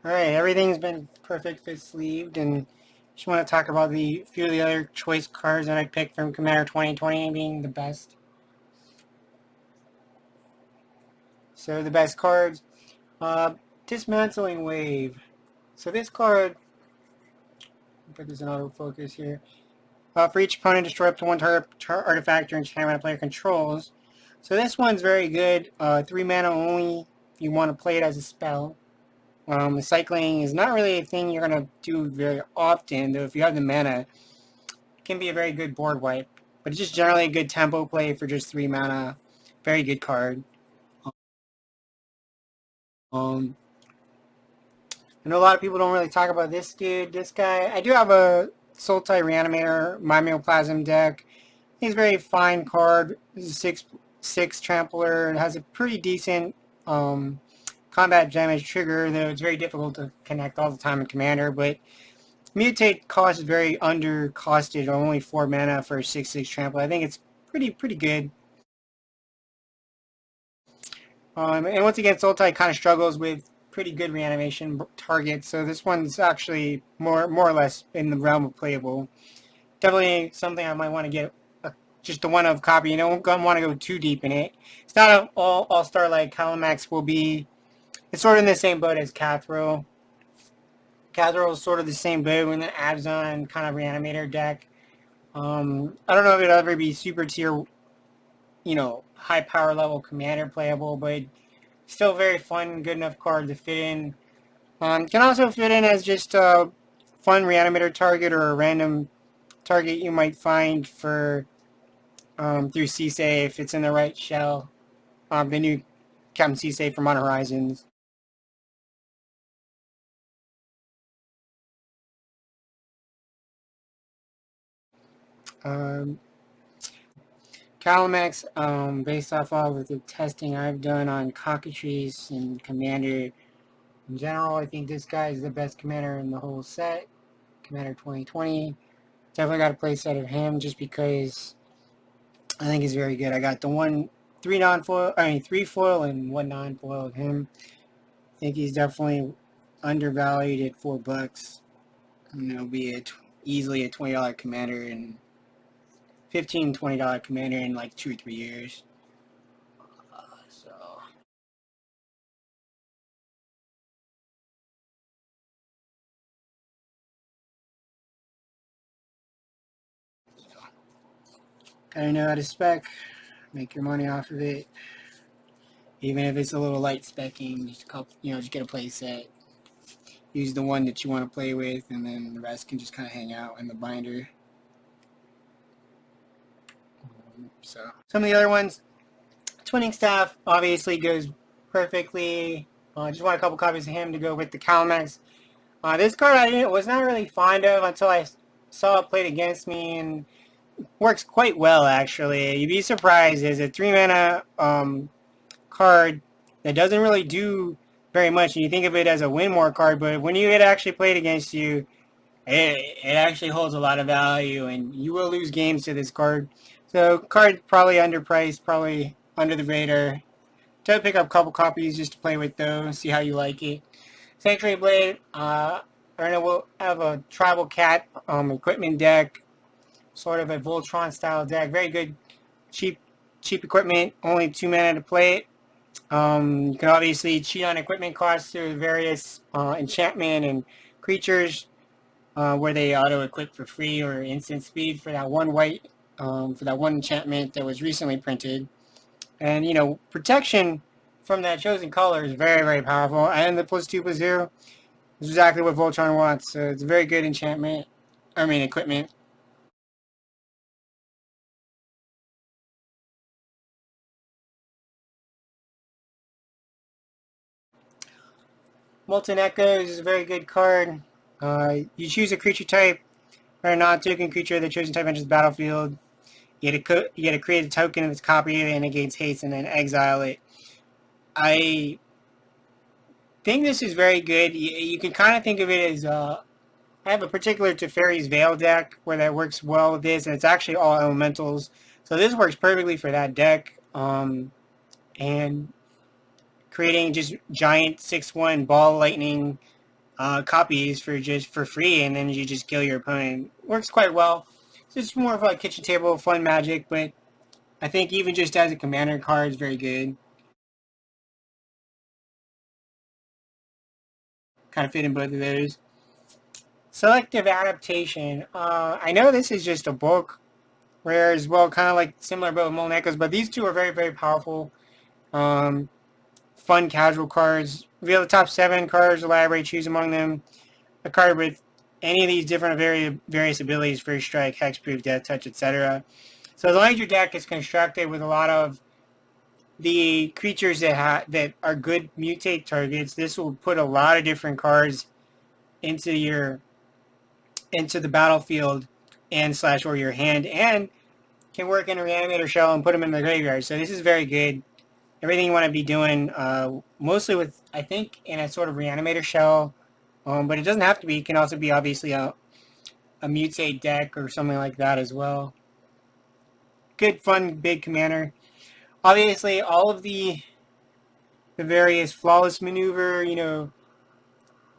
Alright, everything's been perfect fit sleeved, and just want to talk about the few of the other choice cards that I picked from Commander 2020 being the best. So the best cards, uh, Dismantling Wave. So this card, put this in autofocus here. For each opponent, destroy up to one target artifact or enchantment a player controls. So this one's very good. 3 mana only. You want to play it as a spell. The cycling is not really a thing you're going to do very often, though if you have the mana, it can be a very good board wipe. But it's just generally a good tempo play for just 3 mana. Very good card. Um, I know a lot of people don't really talk about this dude, this guy. I do have a Sultai Reanimator, Mymioplasm deck. He's a very fine card. He's a 6/6 trampler. It has a pretty decent combat damage trigger, though it's very difficult to connect all the time in Commander. But Mutate cost is very undercosted, only 4 mana for a 6/6 trampler. I think it's pretty good. And once again, Sultai kind of struggles with pretty good reanimation targets, so this one's actually more or less in the realm of playable. Definitely something I might want to get just the one of copy. You don't want to go too deep in it. It's not an all-star like Calamax will be. It's sort of in the same boat as Cathro. Cathro is sort of the same boat in the Abzon kind of reanimator deck. I don't know if it'll ever be super tier, high power level commander playable, but still very fun, good enough card to fit in. Can also fit in as just a fun reanimator target or a random target you might find for through Sisei if it's in the right shell. The new Captain Sisei from Modern Horizons. Calamax, based off all of the testing I've done on Cockatrice and Commander in general, I think this guy is the best commander in the whole set. Commander 2020. Definitely got a play set of him just because I think he's very good. I got the 3 foil and 1 non-foil of him. I think he's definitely undervalued at $4. And it'll be easily a $20 commander and $15-$20 commander in like 2 or 3 years. So gotta know how to spec, make your money off of it. Even if it's a little light specking, just get a play set. Use the one that you want to play with, and then the rest can just kind of hang out in the binder. So some of the other ones, Twinning Staff obviously goes perfectly. Just want a couple copies of him to go with the Calamax. This card I was not really fond of until I saw it played against me, and works quite well actually. You'd be surprised. It's a 3 mana card that doesn't really do very much, and you think of it as a win more card, but when you get actually played against you, it actually holds a lot of value, and you will lose games to this card. So card probably underpriced, probably under the radar. To pick up a couple copies just to play with those, see how you like it. Sanctuary Blade, we'll have a Tribal Cat equipment deck, sort of a Voltron style deck. Very good, cheap equipment. Only 2 mana to play it. You can obviously cheat on equipment costs through various enchantment and creatures where they auto-equip for free or instant speed for that one white, for that one enchantment that was recently printed. And, protection from that chosen color is very, very powerful. And the +2/+0 is exactly what Voltron wants. So it's a very good equipment. Molten Echoes is a very good card. You choose a creature type or a non-token creature of the chosen type enters the battlefield. You get to create a token of its copy and it gains haste and then exile it. I think this is very good. You can kind of think of it as I have a particular Teferi's Veil deck where that works well with this, and it's actually all elementals. So this works perfectly for that deck. And creating just giant 6/1 ball lightning copies for free, and then you just kill your opponent. Works quite well. It's just more of a kitchen table fun magic, but I think even just as a commander card is very good. Kind of fit in both of those. Selective adaptation. I know this is just a book rare as well, kind of like similar but with Molten Echoes, but these two are very, very powerful. Um, Fun casual cards. Reveal the top 7 cards, elaborate, choose among them. A card with any of these different various abilities, first strike, hexproof, death touch, etc. So as long as your deck is constructed with a lot of the creatures that are good mutate targets, this will put a lot of different cards into the battlefield and slash or your hand, and can work in a reanimator shell and put them in the graveyard. So this is very good. Everything you want to be doing, mostly with, I think, in a sort of reanimator shell, but it doesn't have to be. It can also be obviously a mutate deck or something like that as well. Good, fun, big commander. Obviously, all of the various flawless maneuver,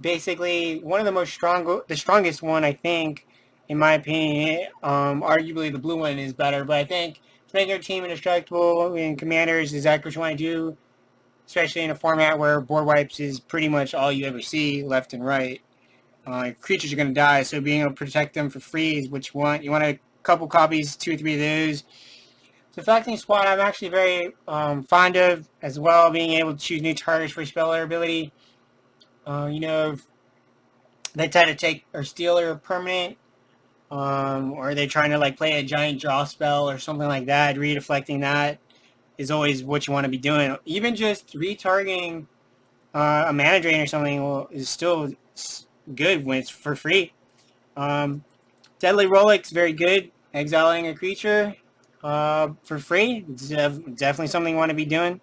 basically one of the the strongest one, I think, in my opinion. Arguably the blue one is better, but I think to make your team indestructible in commanders is exactly what you want to do, especially in a format where board wipes is pretty much all you ever see, left and right. Creatures are going to die, so being able to protect them for free is what you want. You want a couple copies, 2 or 3 of those. So Factory Squad, I'm actually very fond of as well, being able to choose new targets for spell ability. If they try to take or steal your permanent, or they're trying to play a giant draw spell or something like that, redeflecting that is always what you want to be doing. Even just retargeting a mana drain or something is still good when it's for free. Deadly Rolex, very good. Exiling a creature for free, it's definitely something you want to be doing.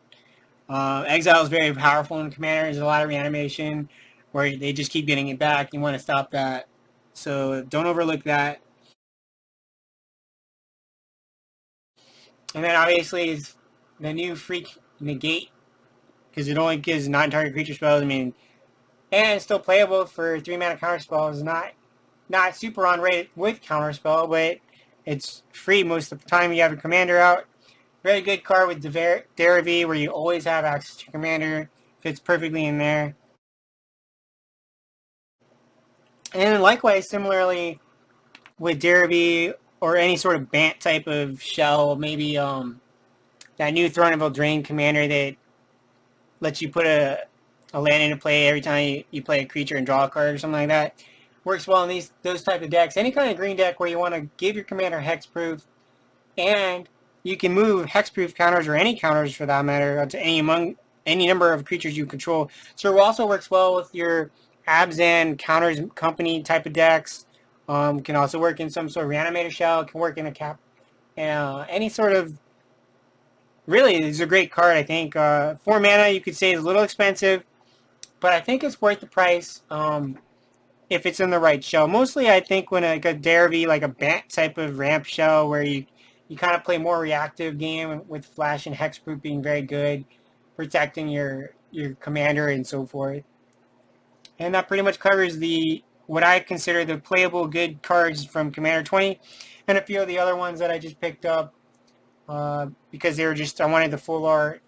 Exile is very powerful in Commander. There's a lot of reanimation where they just keep getting it back. You want to stop that. So don't overlook that. And then obviously is the new Freak Negate, because it only gives non-target creature spells. I mean, and it's still playable for 3 mana counter spells. Not super on rate with counter spell, but it's free most of the time you have a commander out. Very good card with Derivi, where you always have access to commander. Fits perfectly in there. And likewise, similarly with Derivi or any sort of Bant type of shell, maybe that new Throne of Eldraine commander that lets you put a land into play every time you play a creature and draw a card or something like that. Works well in those type of decks. Any kind of green deck where you want to give your commander hexproof, and you can move hexproof counters or any counters for that matter to any number of creatures you control. So it also works well with your Abzan counters company type of decks. Can also work in some sort of reanimator shell. Can work in a cap. Any sort of. Really, it's a great card, I think. 4 mana, you could say, is a little expensive, but I think it's worth the price if it's in the right shell. Mostly, I think when a Derivi, like a Bant type of ramp shell, where you kind of play more reactive game with Flash and Hexproof being very good, protecting your commander and so forth. And that pretty much covers what I consider the playable good cards from Commander 20, and a few of the other ones that I just picked up. Because they were I wanted the full art,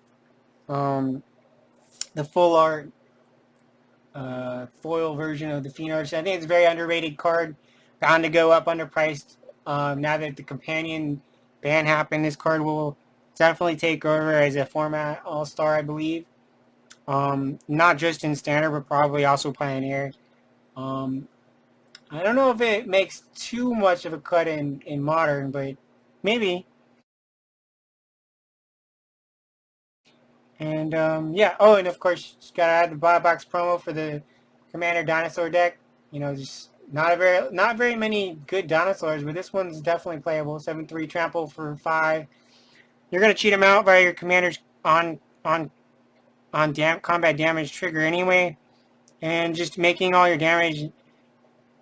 foil version of the Phoenix. I think it's a very underrated card, bound to go up underpriced. Now that the companion ban happened, this card will definitely take over as a format all-star, I believe. Not just in Standard, but probably also Pioneer. I don't know if it makes too much of a cut in Modern, but maybe. And yeah, and of course, just gotta add the buy box promo for the Commander Dinosaur deck. Just not very many good dinosaurs, but this one's definitely playable. 7/3 trample for 5. You're gonna cheat them out by your commanders on combat damage trigger anyway, and just making all your damage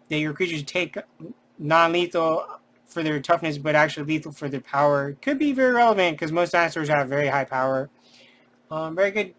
that your creatures take non-lethal for their toughness, but actually lethal for their power could be very relevant because most dinosaurs have very high power. Very good